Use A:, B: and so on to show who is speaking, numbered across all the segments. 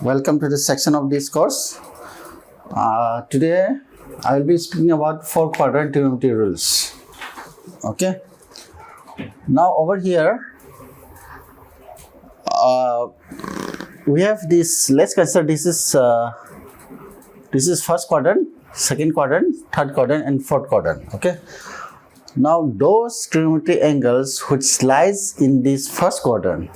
A: Welcome to this section of this course. Today I will be speaking about 4 quadrant trigonometry rules. Okay. Now over here we have this. Let's consider this is first quadrant, second quadrant, third quadrant, and fourth quadrant. Okay. Now those trigonometry angles which lies in this first quadrant,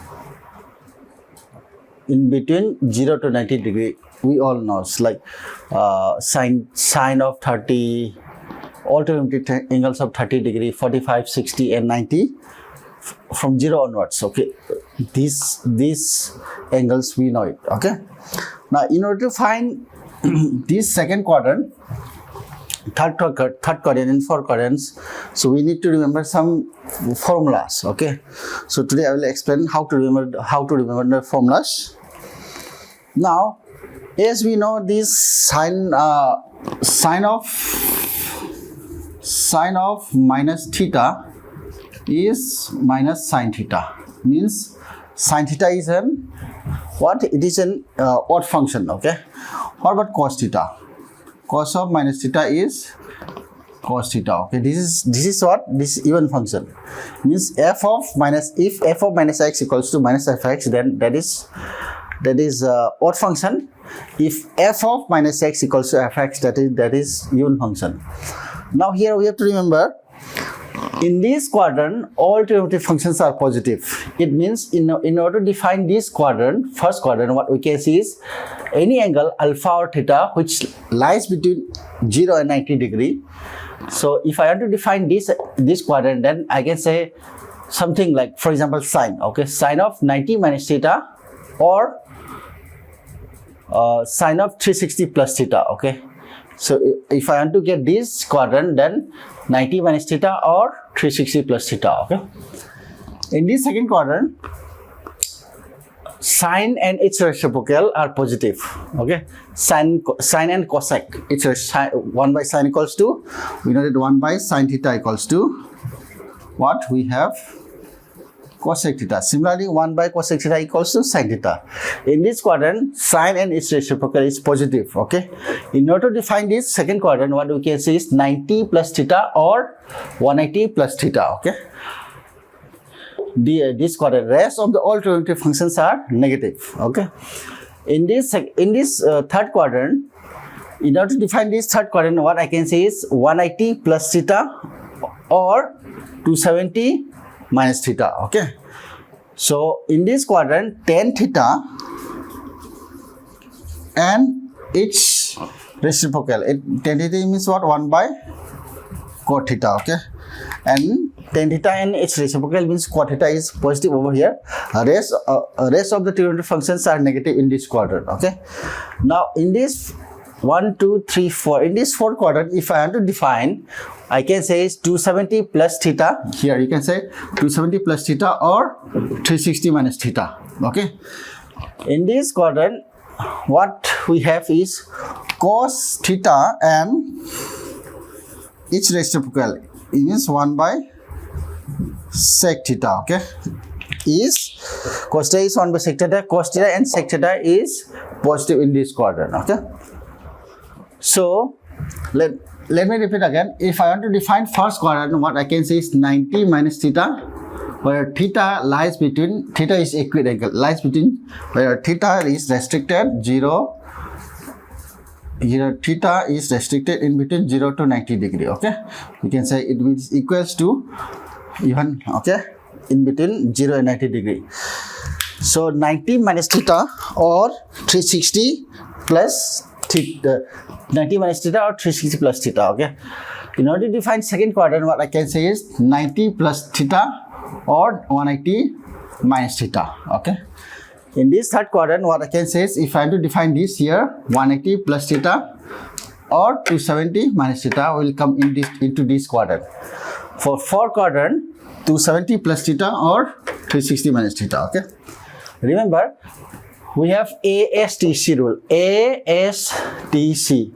A: in between 0 to 90 degree, we all know it's like sine of 30, all trigonometry angles of 30 degree, 45, 60, and 90 from 0 onwards. Okay, these angles we know it. Okay, now in order to find this second quadrant, third quadrant, and fourth quadrants, so we need to remember some formulas. Okay, so today I will explain how to remember the formulas. Now, as we know, this sine of minus theta is minus sine theta. Means sine theta is an what? It is an odd function. Okay. What about cos theta? Cos of minus theta is cos theta. Okay. This is what? This even function. Means if f of minus x equals to minus fx, then that is odd function. If f of minus x equals to fx, that is even function. Now here we have to remember, in this quadrant all trigonometry functions are positive. It means in order to define this quadrant, first quadrant, what we can see is any angle alpha or theta which lies between 0 and 90 degree. So if I want to define this quadrant, then I can say something like, for example, sine. Okay, sine of 90 minus theta, or sine of 360 plus theta. Okay, so if I want to get this quadrant, then 90 minus theta or 360 plus theta. Okay, in this second quadrant, sine and its reciprocal are positive. Okay, sine and cosec, it's 1 by sine equals to, we know that 1 by sine theta equals to what? We have cosec theta. Similarly, 1 by cosec theta equals to sin theta. In this quadrant, sine and its reciprocal is positive. Okay. In order to define this second quadrant, what we can say is 90 plus theta or 180 plus theta. Okay. This quadrant, rest of the all trigonometry functions are negative. Okay. In this third quadrant, in order to define this third quadrant, what I can say is 180 plus theta or 270 minus theta. Okay, so in this quadrant, tan theta and its reciprocal, tan theta means what? 1 by cot theta. Okay, and tan theta and its reciprocal means cot theta is positive over here. Rest of the trigonometry functions are negative in this quadrant. Okay, now in this 1, 2, 3, 4. In this fourth quadrant, if I want to define, I can say is 270 plus theta. Here you can say 270 plus theta or 360 minus theta. Okay. In this quadrant, what we have is cos theta and its reciprocal. It means 1 by sec theta. Okay. Is cos theta is 1 by sec theta. Cos theta and sec theta is positive in this quadrant. Okay. So let me repeat again. If I want to define first quadrant, what I can say is 90 minus theta, where theta lies between, theta is equiangle, lies between, where theta is restricted 0, theta is restricted in between 0 to 90 degree. Okay, we can say it is equals to even, okay, in between 0 and 90 degree. So 90 minus theta or 360 plus theta, 90 minus theta or 360 plus theta. Okay, in order to define second quadrant, what I can say is 90 plus theta or 180 minus theta. Okay, in this third quadrant, what I can say is, if I want to define this here, 180 plus theta or 270 minus theta will come into this quadrant. For fourth quadrant, 270 plus theta or 360 minus theta. Okay, remember we have ASTC rule. ASTC.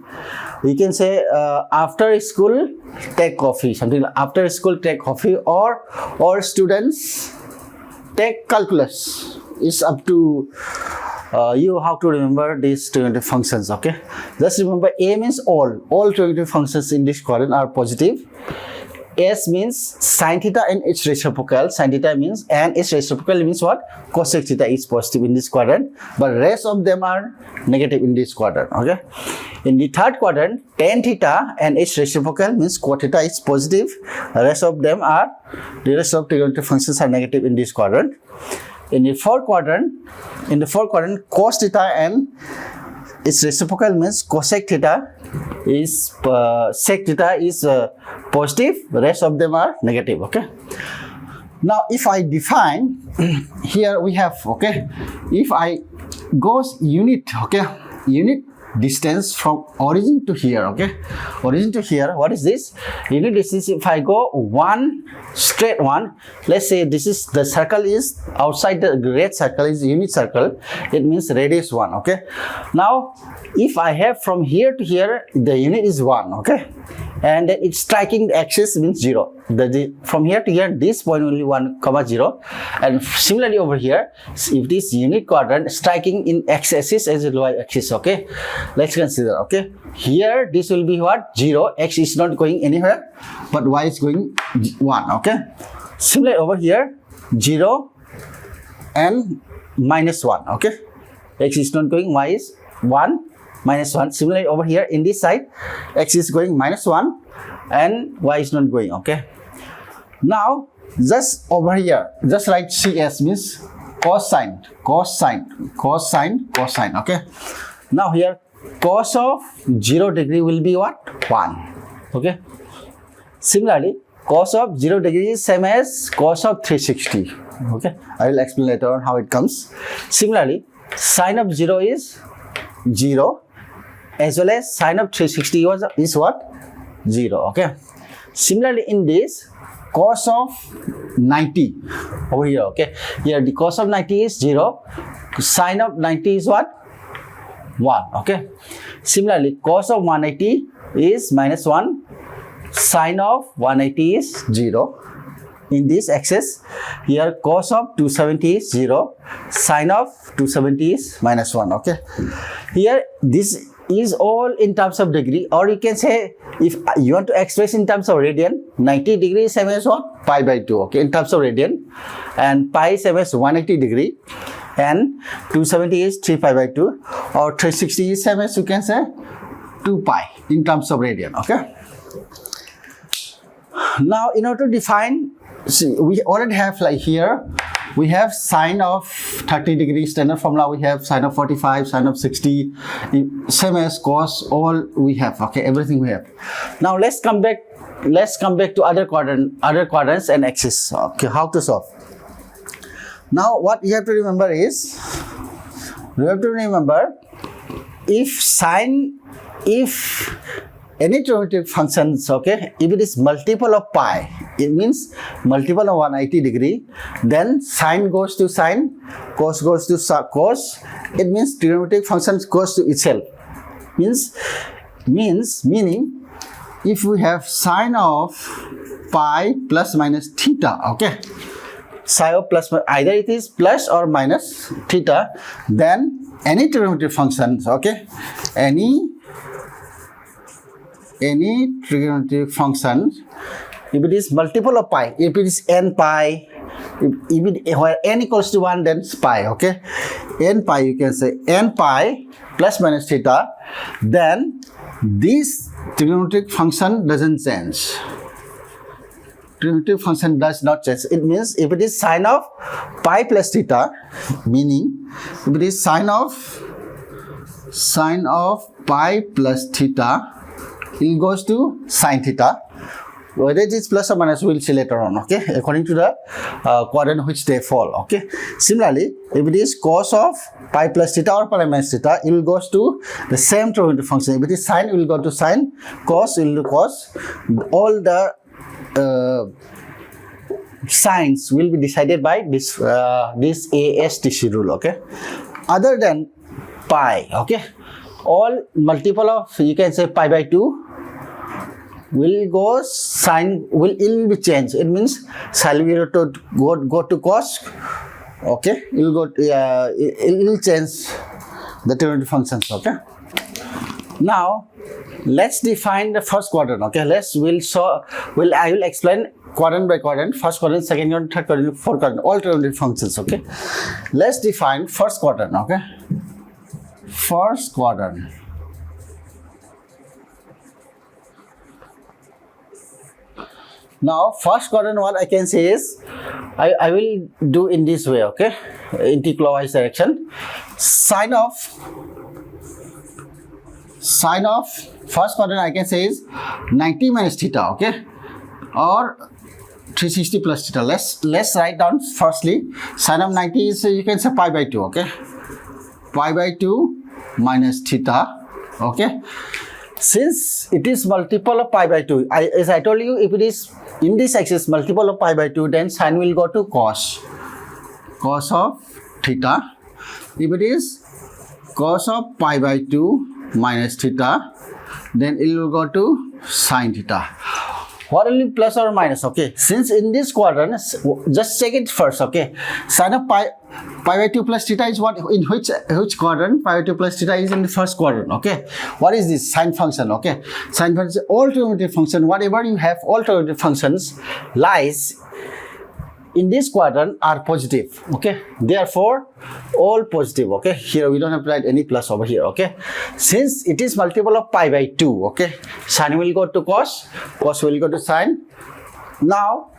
A: We can say after school take coffee, something like after school take coffee, or students take calculus. It's up to you have to remember these trigonometric functions. Okay, just remember A means all trigonometric functions in this quadrant are positive. S means sine theta and its reciprocal. Sine theta means and its reciprocal means what? Cosec theta is positive in this quadrant, but rest of them are negative in this quadrant. Okay, in the third quadrant, tan theta and its reciprocal means cot theta is positive. The rest of trigonometric functions are negative in this quadrant. In the fourth quadrant, cos theta and its reciprocal means cosec theta is sec theta is positive. The rest of them are negative. Okay. Now, if I define here we have, okay, if I goes unit, okay, unit distance from origin to here, okay, origin to here, what is this? Unit distance, if I go one straight one, let's say this is the circle is outside the red circle is unit circle, it means radius 1, okay. Now, if I have from here to here, the unit is 1, okay, and then it's striking the axis means 0. From here to here, this point will be 1, 0, and similarly over here, if this unit quadrant striking in x-axis as well as y-axis, okay. Let's consider, okay, here this will be what? 0, x is not going anywhere, but y is going 1, okay. Similarly over here, 0 and minus 1, okay, x is not going, y is 1, minus 1. Similarly over here in this side, x is going minus 1 and y is not going, okay. Now just over here, just write CS means cosine, okay. Now here cos of 0 degree will be what? 1, okay. Similarly, cos of 0 degree is same as cos of 360, okay. I will explain later on how it comes. Similarly, sine of 0 is 0 as well as sine of 360 is what? 0, okay. Similarly, in this cos of 90 over here, okay, here the cos of 90 is 0, sine of 90 is what? 1, okay. Similarly, cos of 180 is minus 1, sine of 180 is 0. In this axis, here cos of 270 is 0, sine of 270 is minus 1, okay. Here this is all in terms of degree, or you can say if you want to express in terms of radian, 90 degree is same as what? Pi by 2, okay, in terms of radian, and pi is same as 180 degree, and 270 is 3 pi by 2, or 360 is same as you can say 2 pi in terms of radian, okay. Now in order to define, see, we already have like here, we have sine of 30 degree standard formula, we have sine of 45, sine of 60, same as cos, all we have, okay, everything we have. Now let's come back to other quadrants and axis, okay, how to solve. Now what you have to remember is, if any trigonometric functions, okay, if it is multiple of pi, it means multiple of 180 degree, then sine goes to sine, cos goes to cos, it means trigonometric functions goes to itself. Meaning if we have sine of pi plus minus theta, okay, psi of plus, either it is plus or minus theta, then any trigonometric functions, okay, any trigonometric function, if it is multiple of pi, if it is n pi, where n equals to 1, then pi, okay, n pi, you can say n pi plus minus theta, then this trigonometric function doesn't change. Trigonometric function does not change. It means if it is sine of pi plus theta, meaning if it is sine of pi plus theta, it goes to sine theta. Whether it is plus or minus, we will see later on, okay, according to the quadrant which they fall, okay. Similarly, if it is cos of pi plus theta or pi minus theta, it will goes to the same trigonometric function. If it is sine, it will go to sine, cos, it will do cos. All the signs will be decided by this ASTC rule, okay. Other than pi, okay, all multiple of, you can say pi by 2 will go sine, it will be changed. It means sine will go to cos, Okay, you'll go. It will change the trigonometric functions. Okay. Now, let's define the first quadrant. Okay. I will explain quadrant by quadrant. First quadrant, second quadrant, third quadrant, fourth quadrant. All trigonometric functions. Okay. Let's define first quadrant. Okay. First quadrant. Now, first quadrant, what I can say is, I will do in this way, okay, anti-clockwise direction. Sine of first quadrant I can say is 90 minus theta, okay, or 360 plus theta. Let's write down firstly. Sine of 90 is, you can say pi by 2, okay, pi by 2 minus theta, okay. Since it is multiple of pi by 2, as I told you, if it is in this axis multiple of pi by 2, then sine will go to cos of theta. If it is cos of pi by 2 minus theta, then it will go to sine theta. What will be plus or minus? Okay, since in this quadrant, just check it first. Okay, sine of pi by 2 plus theta is what, in which quadrant? Pi by 2 plus theta is in the first quadrant. Okay, what is this? Sine function. Okay, sine function, all trigonometric function, whatever you have, all trigonometric functions lies in this quadrant are positive. Okay, therefore all positive. Okay, here we don't have to write any plus over here. Okay, since it is multiple of pi by 2, okay, sine will go to cos will go to sine. Now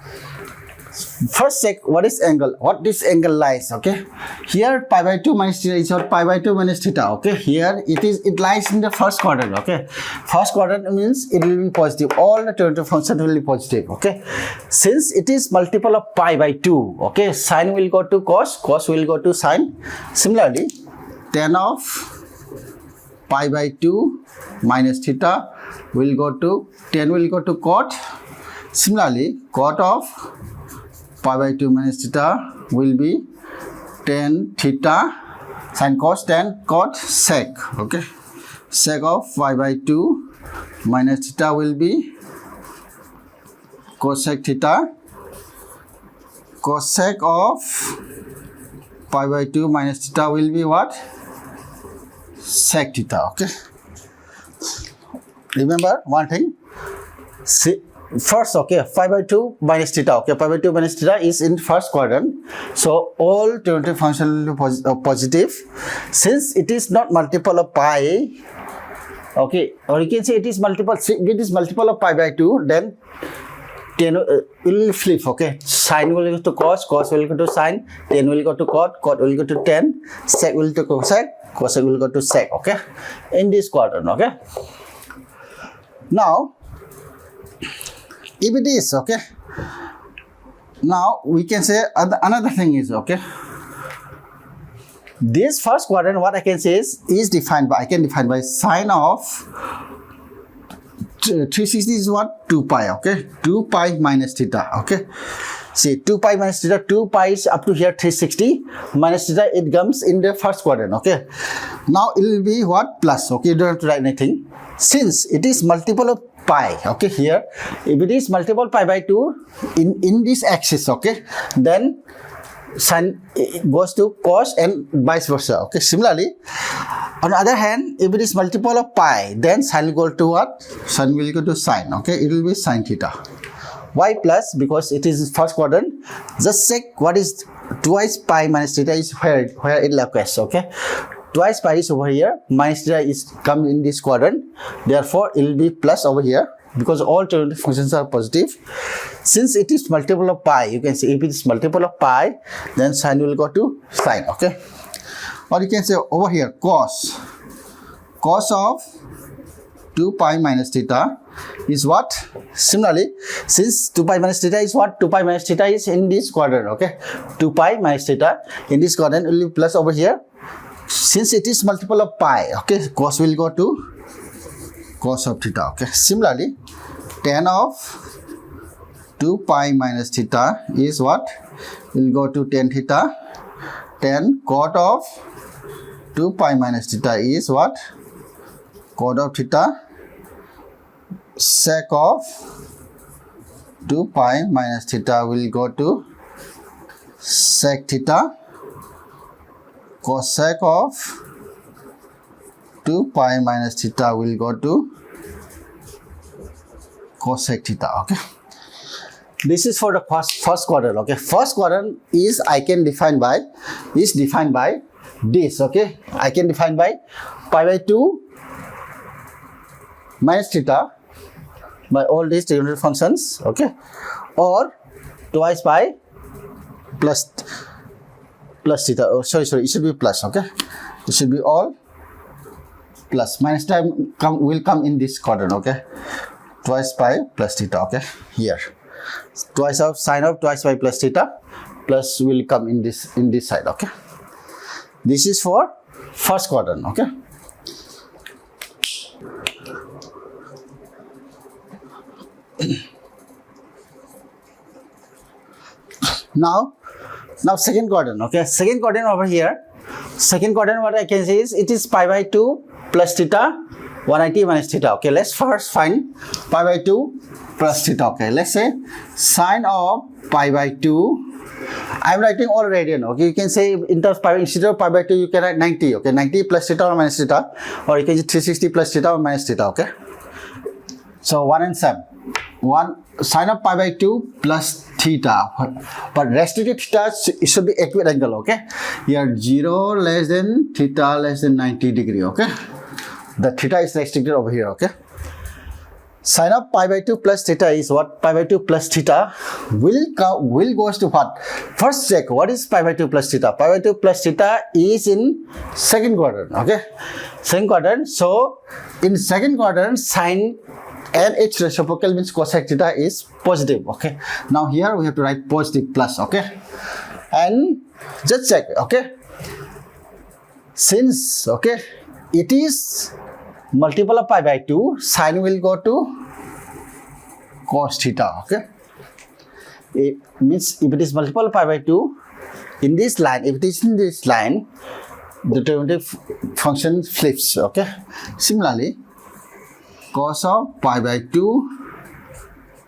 A: first check what is angle, what this angle lies. Okay, here pi by 2 minus theta is, or pi by 2 minus theta. Okay, here it lies in the first quadrant. Okay, first quadrant means it will be positive, all the trigonometric function will be positive. Okay, since it is multiple of pi by 2, okay, sine will go to cos will go to sine. Similarly, tan of pi by 2 minus theta will go to, tan will go to cot. Similarly, cot of pi by 2 minus theta will be tan theta, sin cos, tan cot, sec. Okay, sec of pi by 2 minus theta will be cosec theta. Cosec of pi by 2 minus theta will be what? Sec theta. Okay, remember one thing. See, first, okay, pi by 2 minus theta. Okay, pi by 2 minus theta is in first quadrant, so all trigonometric function will be positive. Since it is not multiple of pi, okay, or you can say it is multiple. It is multiple of pi by 2, then tan will flip. Okay, sine will go to cos will go to sine, tan will go to cot will go to tan, sec will go to cosec will go to sec. Okay, in this quadrant. Okay, now if it is, okay, now we can say another thing is, okay, this first quadrant, what I can say is defined by, I can define by sine of 360 is what? 2 pi. Okay, 2 pi minus theta. Okay, see, 2 pi minus theta, 2 pi is up to here 360 minus theta, it comes in the first quadrant. Okay, now it will be what? Plus. Okay, you don't have to write anything. Since it is multiple of pi, okay, here if it is multiple pi by 2 in this axis, okay, then sine goes to cos and vice versa. Okay, similarly, on the other hand, if it is multiple of pi, then sine will go to what? Sine will go to sine. Okay, it will be sine theta. Why plus? Because it is first quadrant. Just check what is twice pi minus theta is where it occurs. Okay, twice pi is over here, minus theta is come in this quadrant, therefore it will be plus over here, because all trigonometric functions are positive. Since it is multiple of pi, you can say if it is multiple of pi, then sine will go to sine. Okay, or you can say over here cos of 2 pi minus theta is what? Similarly, since 2 pi minus theta is what? 2 pi minus theta is in this quadrant. Okay, 2 pi minus theta in this quadrant will be plus over here. Since it is multiple of pi, okay, cos will go to cos of theta. Okay, similarly, tan of 2 pi minus theta is what? Will go to tan theta. Tan cot of 2 pi minus theta is what? Cot of theta. Sec of 2 pi minus theta will go to sec theta. cosec of 2 pi minus theta will go to cosec theta. Okay, this is for the first quadrant. Okay, first quadrant is defined by this. Okay, I can define by pi by 2 minus theta by all these trigonometric functions. Okay, or twice pi plus theta. Oh, sorry, it should be plus. Okay, it should be all plus. Minus time will come in this quadrant. Okay, twice pi plus theta. Okay, here twice of sine of twice pi plus theta plus will come in this side. Okay, this is for first quadrant. Okay, now second quadrant. Okay, second quadrant over here. Second quadrant, what I can say is it is pi by 2 plus theta 180 minus theta. Okay, let's first find pi by 2 plus theta. Okay, let's say sine of pi by 2. I'm writing all radian. Okay, you can say in terms of pi, instead of pi by 2 you can write 90. Okay, 90 plus theta or minus theta, or you can say 360 plus theta or minus theta. Okay, so 1 and 7. 1 sine of pi by 2 plus theta, but restricted theta it should be acute angle. Okay, here 0 less than theta less than 90 degree. Okay, the theta is restricted over here. Okay, sine of pi by 2 plus theta is what? Pi by 2 plus theta will goes to what? First check what is pi by 2 plus theta. Pi by 2 plus theta is in second quadrant. Okay, second quadrant. So in second quadrant, sine and its reciprocal means cosec theta is positive. Okay, now here we have to write positive plus. Okay, and just check. Okay, since it is multiple of pi by 2, sine will go to cos theta. Okay, it means if it is multiple of pi by 2 in this line, if it is in this line, the trigonometric function flips. Okay, similarly cos of pi by 2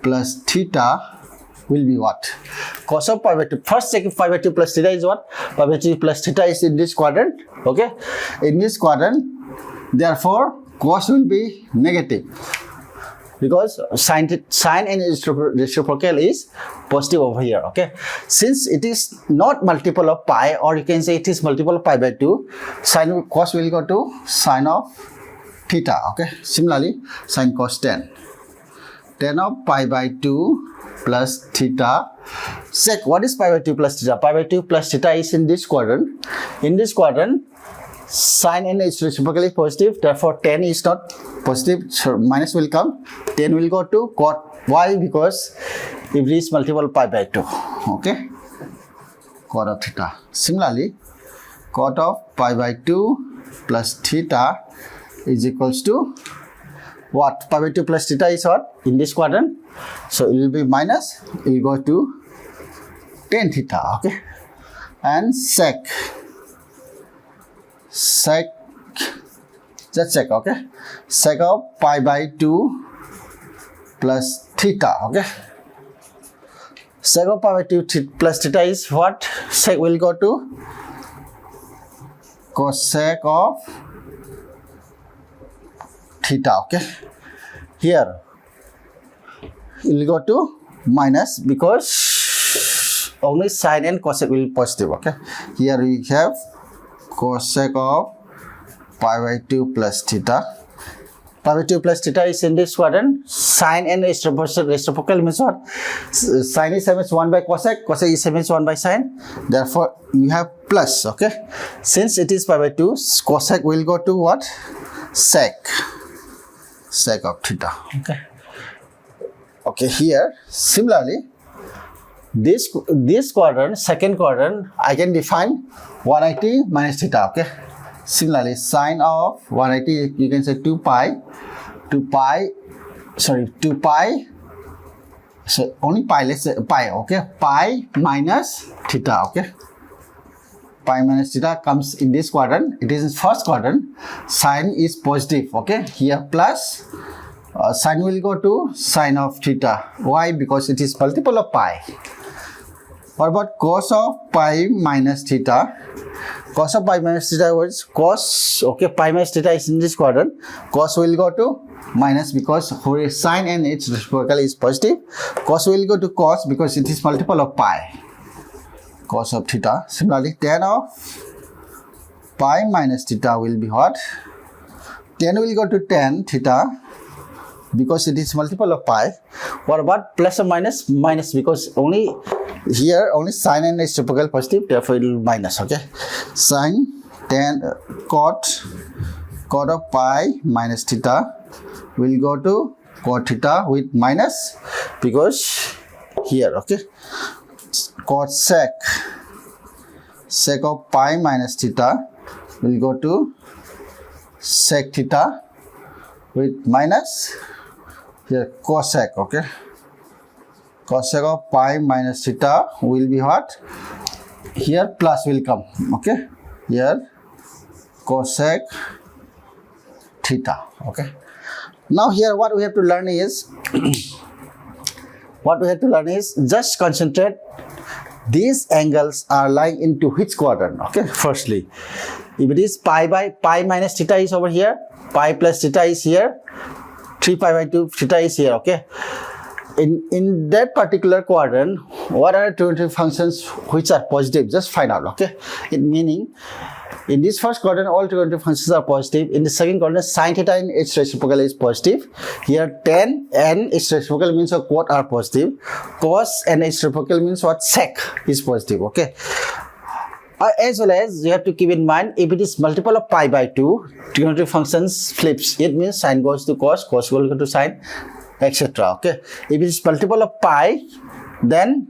A: plus theta will be what? Cos of pi by 2. First check if pi by 2 plus theta is what? Pi by 2 plus theta is in this quadrant. Okay, in this quadrant, therefore cos will be negative because sine and reciprocal is positive over here. Okay, since it is not multiple of pi, or you can say it is multiple of pi by 2, cos will go to sine of theta. Okay, similarly sine cos 10 of pi by 2 plus theta. Sec, what is pi by 2 plus theta? Pi by 2 plus theta is in this quadrant. In this quadrant, sine and its reciprocal is positive, therefore 10 is not positive, so minus will come. 10 will go to cot. Why? Because if it is multiple pi by 2. Okay, cot of theta. Similarly cot of pi by 2 plus theta is equals to what? Pi by 2 plus theta is what? In this quadrant, so it will be minus, it will go to 10 theta. Okay, and sec, just check. Okay, sec of pi by 2 plus theta. Okay, sec of pi by 2 plus theta is what? Sec will go to cosec of theta. Okay, here it will go to minus because only sine and cosec will be positive. Okay, here we have cosec of pi by 2 plus theta. Pi by 2 plus theta is in this quadrant. Sine and reciprocal means what? Sine is same as 1 by cosec, cosec is same as 1 by sine. Therefore, you have plus. Okay, since it is pi by 2, cosec will go to what? Sec of theta. Okay, here similarly this quadrant, second quadrant, I can define 180 minus theta. Okay, similarly sine of 180 you can say 2 pi, so only pi, let's say pi. Okay, pi minus theta. Okay, pi minus theta comes in this quadrant. It is in first quadrant. Sine is positive. Okay, here plus sine will go to sine of theta. Why? Because it is multiple of pi. What about cos of pi minus theta? Cos of pi minus theta was cos, okay, pi minus theta is in this quadrant. Cos will go to minus because for a sine and its reciprocal is positive. Cos will go to cos because it is multiple of pi. Cos of theta. Similarly, tan of pi minus theta will be what? Tan will go to tan theta because it is multiple of pi. What about plus or minus? Minus because only here only sine and reciprocal positive, therefore it will minus. Okay, sine tan cot of pi minus theta will go to cot theta with minus because here. Okay, cosec of pi minus theta will go to sec theta with minus here cosec. Okay, cosec of pi minus theta will be what? Here plus will come. Okay, here cosec theta. Okay, now here what we have to learn is just concentrate these angles are lying into which quadrant. Okay, firstly, if it is pi minus theta is over here, pi plus theta is here, 3 pi by 2 theta is here. Okay, in that particular quadrant, what are trigonometric functions which are positive? Just find out. Okay, it meaning in this first quadrant all trigonometric functions are positive. In the second quadrant, sine theta and its reciprocal is positive. Here tan and its reciprocal means what quad are positive. Cos and its reciprocal means what sec is positive. Okay, as well as you have to keep in mind, if it is multiple of pi by 2, trigonometric functions flips. It means sine goes to cos, cos will go to sine, etc. Okay, if it is multiple of pi, then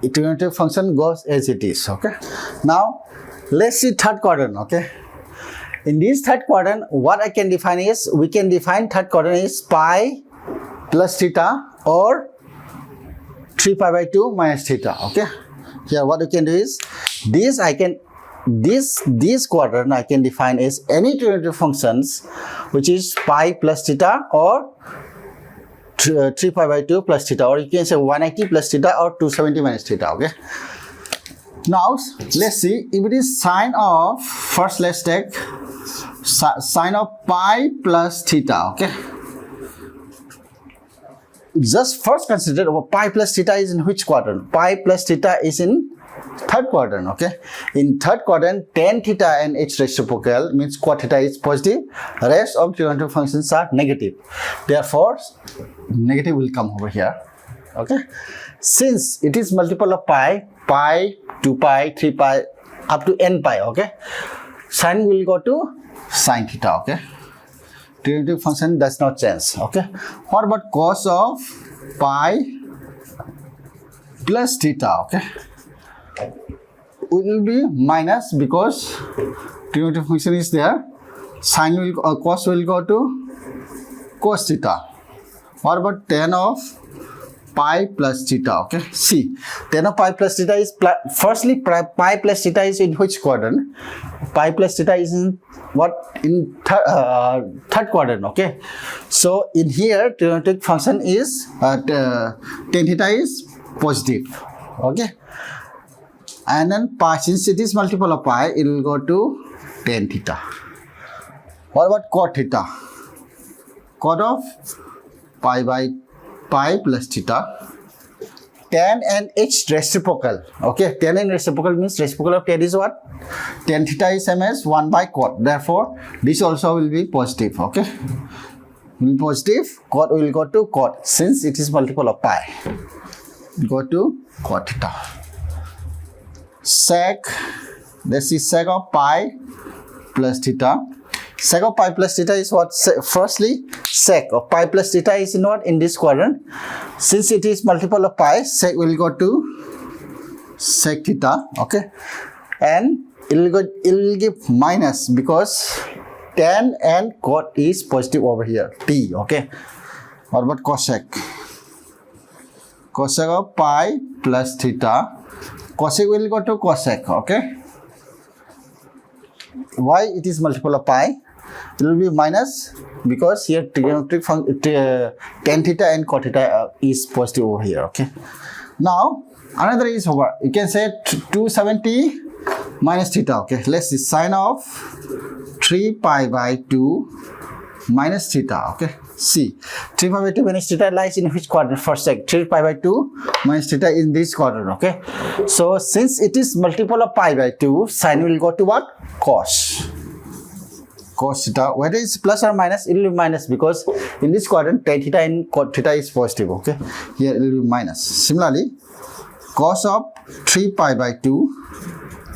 A: trigonometric function goes as it is. Okay, now let's see third quadrant. Okay, in this third quadrant, what I can define is, we can define third quadrant is pi plus theta or 3 pi by 2 minus theta. Okay, here what we can do is this quadrant I can define as any trigonometric functions which is pi plus theta or 3 pi by 2 plus theta, or you can say 180 plus theta or 270 minus theta. Okay, now let's see if it is sine of, first let's take sine of pi plus theta. Okay, just first consider pi plus theta is in which quadrant? Pi plus theta is in third quadrant. Okay, in third quadrant, tan theta and its reciprocal means cot theta is positive, rest of trigonometric functions are negative, therefore negative will come over here. Okay, since it is multiple of pi, 2 pi, 3 pi up to n pi. Okay, sine will go to sine theta. Okay, trigonometric function does not change. Okay, what about cos of pi plus theta? Okay, will be minus because trigonometric function is there. Sine will cos will go to cos theta. What about tan of pi plus theta? Okay, see, tan of pi plus theta is firstly pi plus theta is in which quadrant? Pi plus theta is in what? In third quadrant. Okay, so in here trigonometric function is tan theta is positive. Okay, and then pi, since it is multiple of pi, it will go to tan theta. What about cot theta? Cot of pi by pi plus theta, tan and its reciprocal. Okay, tan and reciprocal means reciprocal of tan is what? Tan theta is same as 1 by cot. Therefore, this also will be positive. Okay, will be positive. Cot will go to cot since it is multiple of pi. Go to cot theta. Sec, let's see, sec of pi plus theta. Sec of pi plus theta is what? Firstly, sec of pi plus theta is in what? In this quadrant. Since it is multiple of pi, sec will go to sec theta. Okay, and it will give minus because tan and cot is positive over here. T. Okay. What about cosec? Cosec of pi plus theta. Cosec will go to cosec. Okay. Why it is multiple of pi? It will be minus because here trigonometric function tan theta and cot theta is positive over here. Okay. Now Another is over. You can say 270 minus theta. Okay, let's see. Sine of 3 pi by 2 minus theta. Okay, see, 3 pi by 2 minus theta lies in which quadrant? First check. 3 pi by 2 minus theta in this quadrant. Okay, so since it is multiple of pi by 2, sine will go to what? Cos theta. Whether it's plus or minus, it will be minus, because in this quadrant tan theta and cot theta is positive. Okay, here it will be minus. Similarly, cos of 3 pi by 2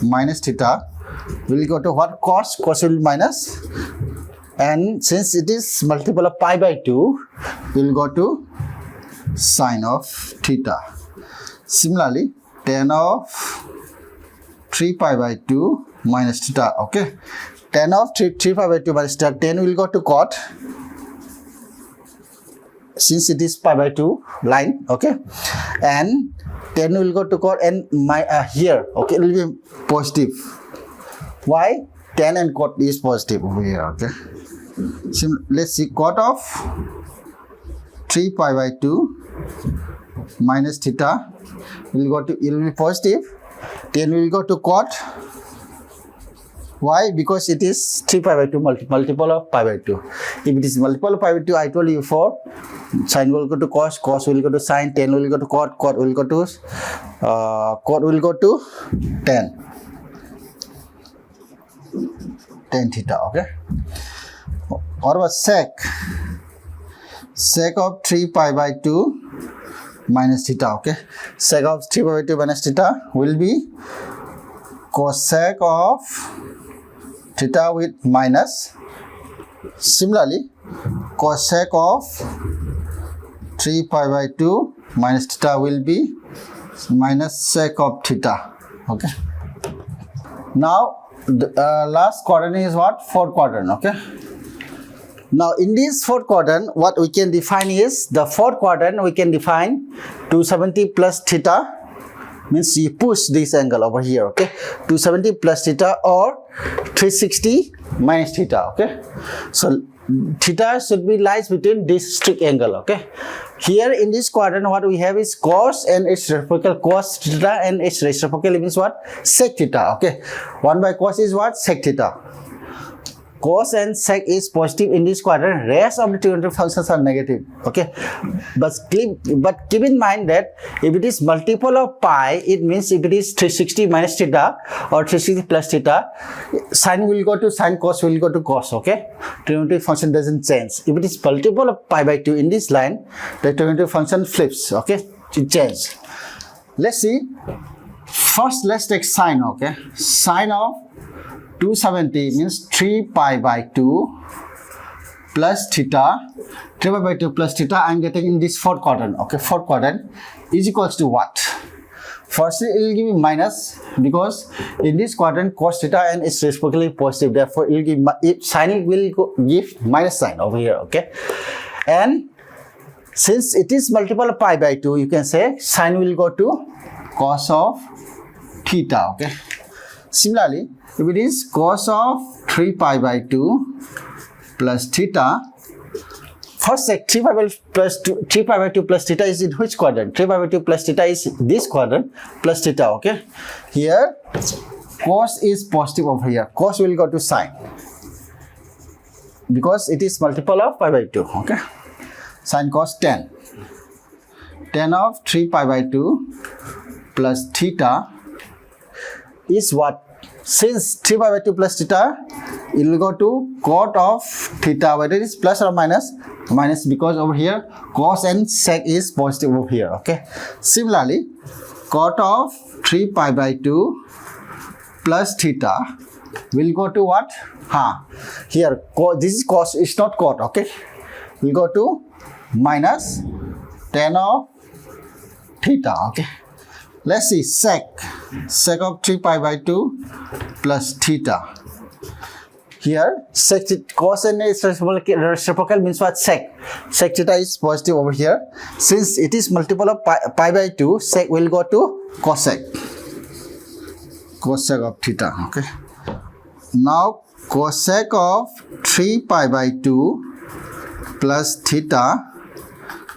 A: minus theta will go to what? Cos will be minus, and since it is multiple of pi by 2, we will go to sine of theta. Similarly, tan of 3 pi by 2 minus theta. Okay, tan of 3 pi by 2 minus theta, tan will go to cot, since it is pi by 2 line. Okay, and tan will go to cot, and here, okay, it will be positive. Why? Tan and cot is positive over here. Okay, so let's see, cot of 3 pi by 2 minus theta will go to, it will be positive. Tan will go to cot. Why? Because it is 3 pi by 2 multiple of pi by 2. If it is multiple of pi by 2, I told you before, sine will go to cos, cos will go to sine, tan will go to cot, cot will go to tan theta. Okay, or was sec of 3 pi by 2 minus theta. Okay, sec of 3 pi by 2 minus theta will be cosec of theta with minus. Similarly, cosec of 3 pi by 2 minus theta will be minus sec of theta. Okay, now the last quadrant is what? Fourth quadrant. Okay, now in this fourth quadrant, what we can define is, the fourth quadrant we can define 270 plus theta, means you push this angle over here. Okay, 270 plus theta, or 360 minus theta. Okay, so theta should be lies between this strict angle. Okay, here in this quadrant, what we have is cos and its reciprocal, cos theta and its reciprocal means what? Sec theta. Okay, 1 by cos is what? Sec theta. Cos and sec is positive in this quadrant. Rest of the trigonometric functions are negative. Okay, but keep in mind that if it is multiple of pi, it means if it is 360 minus theta or 360 plus theta, sine will go to sine, cos will go to cos. Okay, trigonometric function doesn't change. If it is multiple of pi by 2 in this line, the trigonometric function flips. Okay, it changes. Let's see. First, let's take sine. Okay, sine of 270 means 3 pi by 2 plus theta. 3 pi by 2 plus theta I am getting in this fourth quadrant. Okay, fourth quadrant is equals to what? Firstly, it will give me minus, because in this quadrant cos theta and its reciprocally positive. Therefore, it will give, sine will give minus sign over here. Okay, and since it is multiple of pi by 2, you can say sine will go to cos of theta. Okay, similarly, if it is cos of 3 pi by 2 plus theta, first check 3 pi by 2 plus theta is in which quadrant? 3 pi by 2 plus theta is this quadrant plus theta. Okay, here cos is positive over here. Cos will go to sine, because it is multiple of pi by 2. Okay, sine cos tan. Tan of 3 pi by 2 plus theta is what? Since 3 pi by 2 plus theta, it will go to cot of theta, whether it is plus or minus, minus, because over here cos and sec is positive over here. Okay, similarly, cot of 3 pi by 2 plus theta will go to what? Here this is cos, it's not cot. Okay, will go to minus tan of theta. Okay, let's see, sec of 3 pi by 2 plus theta. Here sec cos and its reciprocal means what? Sec theta is positive over here. Since it is multiple of pi by 2, sec will go to cosec of theta. Okay, now cosec of 3 pi by 2 plus theta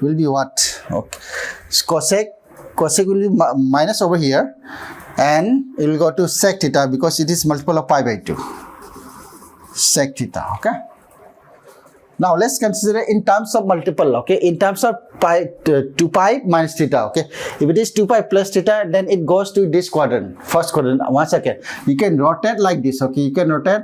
A: will be what? Okay, cosec cosec will be minus over here, and it will go to sec theta because it is multiple of pi by 2. Sec theta, okay. Now let's consider in terms of multiple, okay, in terms of pi 2 pi minus theta, okay. If it is 2 pi plus theta, then it goes to this quadrant, first quadrant. Once again, you can rotate like this, okay, you can rotate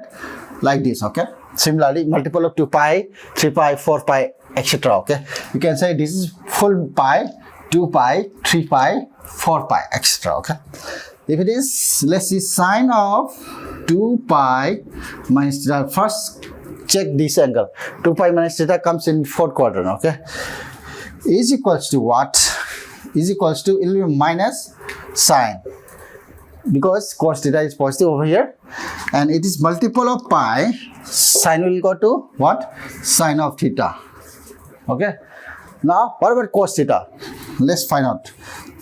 A: like this, okay. Similarly, multiple of 2 pi, 3 pi, 4 pi, etc. Okay, you can say this is full pi, 2 pi, 3 pi, 4 pi, etc. Okay, if it is, let's see, sine of 2 pi minus theta. First, check this angle. 2 pi minus theta comes in fourth quadrant. Okay, is equals to what? Is equals to, it will be minus sine, because cos theta is positive over here, and it is multiple of pi. Sine will go to what? Sine of theta. Okay. Now, what about cos theta? Let's find out.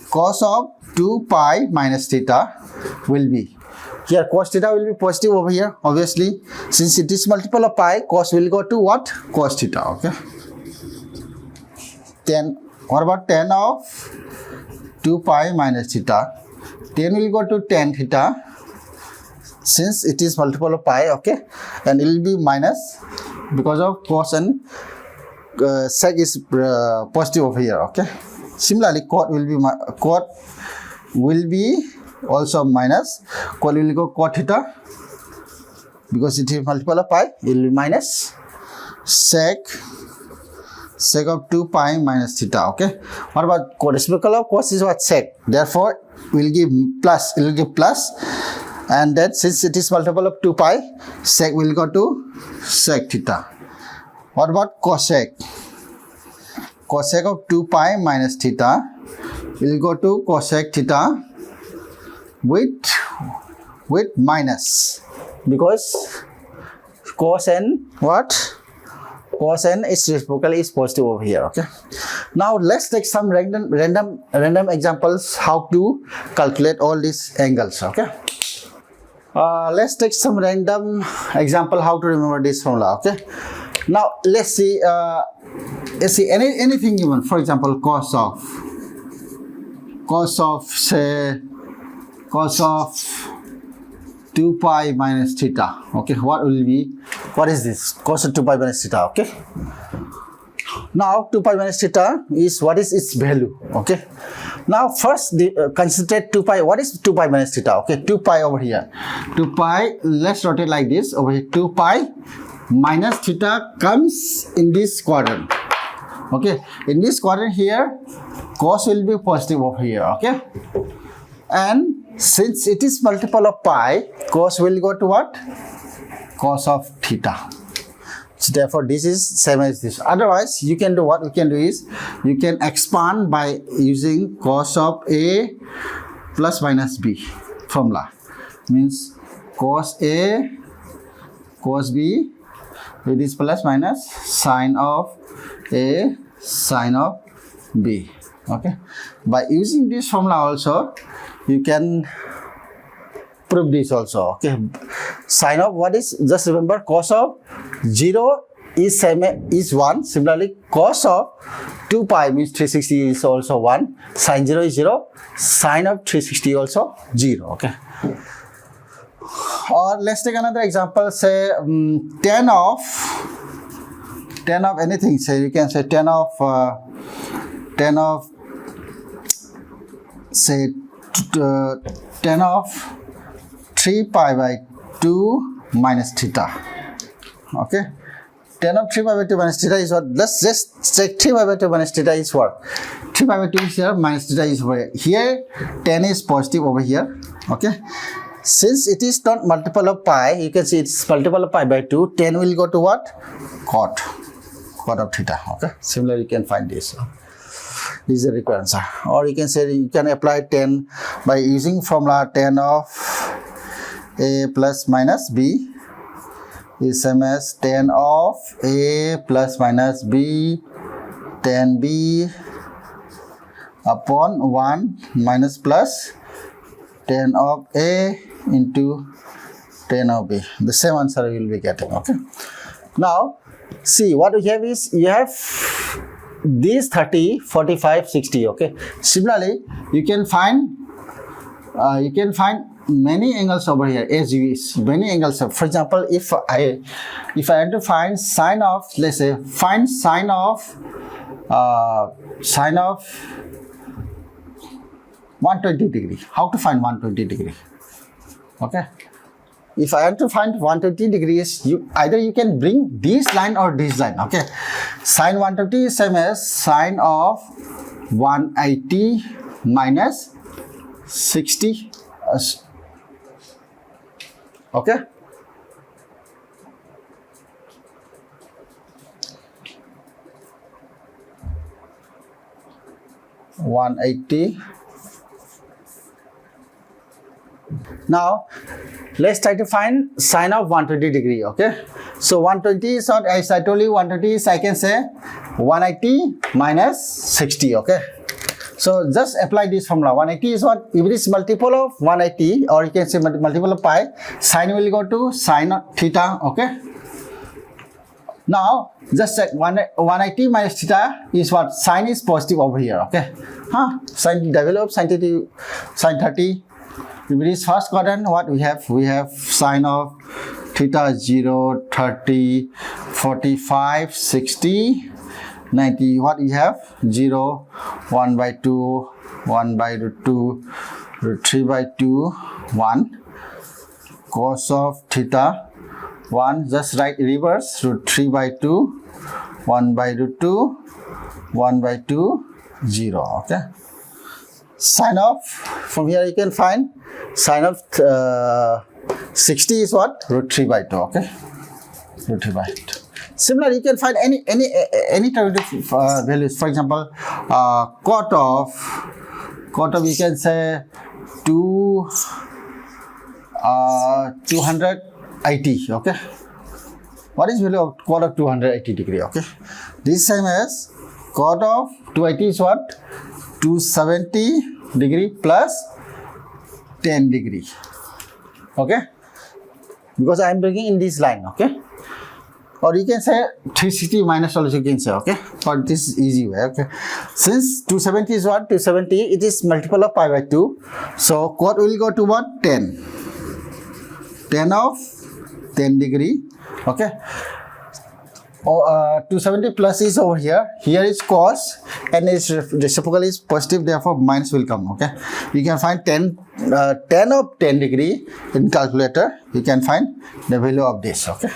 A: Cos of 2 pi minus theta will be, here cos theta will be positive over here. Obviously, since it is multiple of pi, cos will go to what? Cos theta. Okay. Then, what about tan of 2 pi minus theta? Tan will go to tan theta, since it is multiple of pi, okay, and it will be minus because of cos, and sec is positive over here, okay. Similarly, cot will be also minus. Cot will go cot theta, because it is multiple of pi, it will be minus sec of 2 pi minus theta. Okay, what about cot? Reciprocal of cos is what? Sec. Therefore, we'll give plus. It will give plus, and then since it is multiple of 2 pi, sec will go to sec theta. What about cosec? Cosec of 2 pi minus theta will go to cosec theta with minus, because cos n what? Cos n is reciprocal is positive over here. Okay. Now let's take some random examples how to calculate all these angles. Okay. Let's take some random example how to remember this formula. Okay. Now let's see anything given. For example, cos of 2 pi minus theta. Okay, what is this? Cos of 2 pi minus theta. Okay. Now 2 pi minus theta is, what is its value? Okay. Now first consider 2 pi. What is 2 pi minus theta? Okay, 2 pi over here. 2 pi, let's rotate like this over here. 2 pi minus theta comes in this quadrant. Okay, in this quadrant here, cos will be positive over here. Okay, and since it is multiple of pi, cos will go to what? Cos of theta. So therefore, this is same as this. Otherwise, you can do what you can do is, you can expand by using cos of A plus minus B formula. Means cos A, cos B, it is plus minus sine of A, sine of B. Okay. By using this formula also, you can prove this also. Okay. Sine of what is? Just remember, cos of 0 is 1. Similarly, cos of 2 pi means 360 is also 1. Sine 0 is 0. Sine of 360 also 0. Okay. Or let's take another example. Say tan of anything. Say you can say tan of say 3 pi by 2 minus theta. Okay, tan of 3 pi by 2 minus theta is what? Let's just check 3 pi by 2 minus theta is what? 3 pi by 2 is here, minus theta is over here. Here tan is positive over here. Okay, since it is not multiple of pi, you can see it's multiple of pi by 2. Tan will go to what? Cot of theta. Okay, similarly you can find this. This is the required answer. Or you can say, you can apply tan by using formula tan of A plus minus B is same as tan of A plus minus B tan B upon 1 minus plus tan of A into tan of B. The same answer you will be getting. Okay. Now see, what we have is, you have these 30, 45, 60. Okay. Similarly, you can find many angles over here as you wish. Many angles. For example, if I want to find sine of, let's say, find sine of 120 degree. How to find 120 degree? Okay. If I want to find 120 degrees, either you can bring this line or this line. Okay. Sine 120 is same as sine of 180 minus 60. Okay. (180). Now let's try to find sine of 120 degree. Okay, so 120 is what, as I told you, 120 is, I can say 180 minus 60. Okay, so just apply this formula. 180 is what, if it is multiple of 180, or you can say multiple of pi, sine will go to sine of theta. Okay, now just check 180 minus theta is what, sine is positive over here. Okay, sine develop sine 30. If it is first quadrant, what we have? We have sine of theta 0, 30, 45, 60, 90. What we have? 0, 1 by 2, 1 by root 2, root 3 by 2, 1. Cos of theta 1, just write reverse, root 3 by 2, 1 by root 2, 1 by 2, 0. Okay. Sine of, from here you can find sine of 60 is what? Root 3 by 2. Okay, root 3 by 2. Similarly, you can find any derivative values. For example, cot of you can say 280. Okay, what is value of cot of 280 degree? Okay, this same as cot of 280 is what? 270 degree plus 10 degree. Okay, because I am bringing in this line. Okay, or you can say 360 minus also you can say. Okay, or this is easy way. Okay, since 270 is what? 270, it is multiple of pi by 2, so cot will go to what? 10 of 10 degree. Okay, 270 plus is over here. Here is cos, and its reciprocal is positive, therefore minus will come. Okay, you can find 10 of 10 degree in calculator. You can find the value of this. Okay.